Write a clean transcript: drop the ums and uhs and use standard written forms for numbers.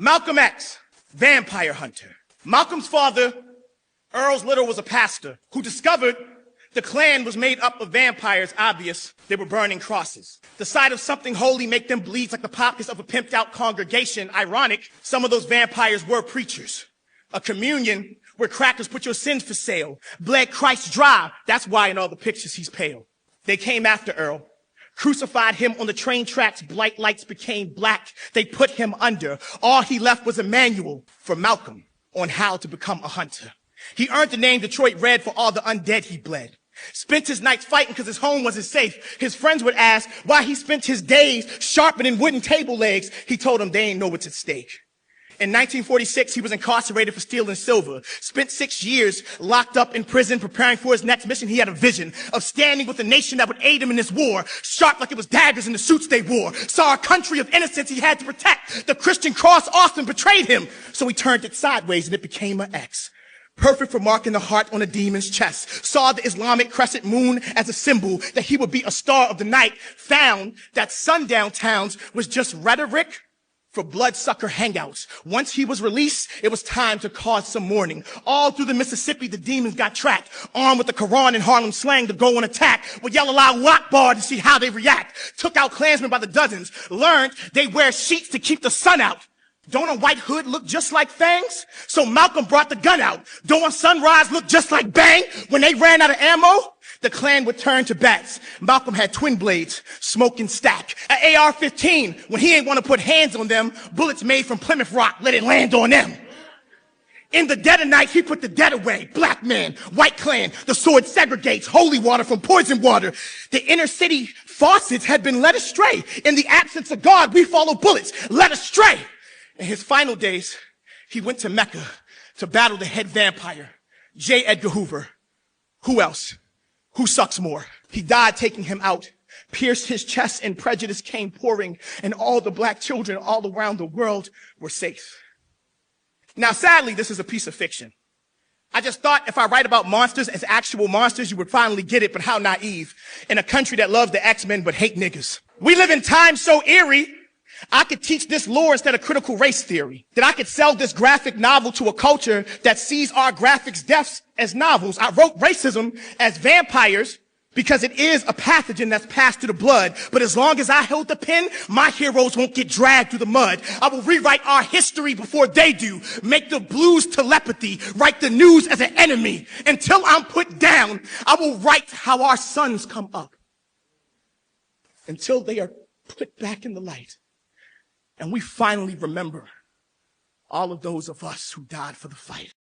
Malcolm X, vampire hunter. Malcolm's father, Earl Little, was a pastor who discovered the Klan was made up of vampires. Obvious, they were burning crosses. The sight of something holy make them bleed like the pockets of a pimped out congregation. Ironic, some of those vampires were preachers. A communion where crackers put your sins for sale. Bled Christ dry. That's why in all the pictures he's pale. They came after Earl. Crucified him on the train tracks. Bright lights became black. They put him under. All he left was a manual for Malcolm on how to become a hunter. He earned the name Detroit Red for all the undead he bled. Spent his nights fighting because his home wasn't safe. His friends would ask why he spent his days sharpening wooden table legs. He told them they ain't know what's at stake. In 1946, he was incarcerated for stealing silver. Spent 6 years locked up in prison preparing for his next mission. He had a vision of standing with a nation that would aid him in this war. Sharp like it was daggers in the suits they wore. Saw a country of innocence he had to protect. The Christian cross often betrayed him. So he turned it sideways and it became an X. Perfect for marking the heart on a demon's chest. Saw the Islamic crescent moon as a symbol that he would be a star of the night. Found that sundown towns was just rhetoric for bloodsucker hangouts. Once he was released, it was time to cause some mourning. All through the Mississippi, the demons got tracked. Armed with the Quran and Harlem slang to go on attack. Would yell aloud Akbar to see how they react. Took out Klansmen by the dozens. Learned they wear sheets to keep the sun out. Don't a white hood look just like fangs? So Malcolm brought the gun out. Don't a sunrise look just like bang? When they ran out of ammo, the Klan would turn to bats. Malcolm had twin blades, smoke and stack. An AR-15, when he ain't want to put hands on them, bullets made from Plymouth Rock, let it land on them. In the dead of night, he put the dead away. Black man, white Klan, the sword segregates holy water from poison water. The inner city faucets had been led astray. In the absence of God, we follow bullets, led astray. In his final days, he went to Mecca to battle the head vampire, J. Edgar Hoover. Who else? Who sucks more? He died taking him out, pierced his chest, and prejudice came pouring, and all the black children all around the world were safe. Now, sadly, this is a piece of fiction. I just thought if I write about monsters as actual monsters, you would finally get it, but how naive. In a country that loves the X-Men but hate niggas. We live in times so eerie, I could teach this lore instead of critical race theory. That I could sell this graphic novel to a culture that sees our graphics deaths as novels. I wrote racism as vampires because it is a pathogen that's passed through the blood. But as long as I hold the pen, my heroes won't get dragged through the mud. I will rewrite our history before they do. Make the blues telepathy. Write the news as an enemy. Until I'm put down, I will write how our sons come up. Until they are put back in the light. And we finally remember all of those of us who died for the fight.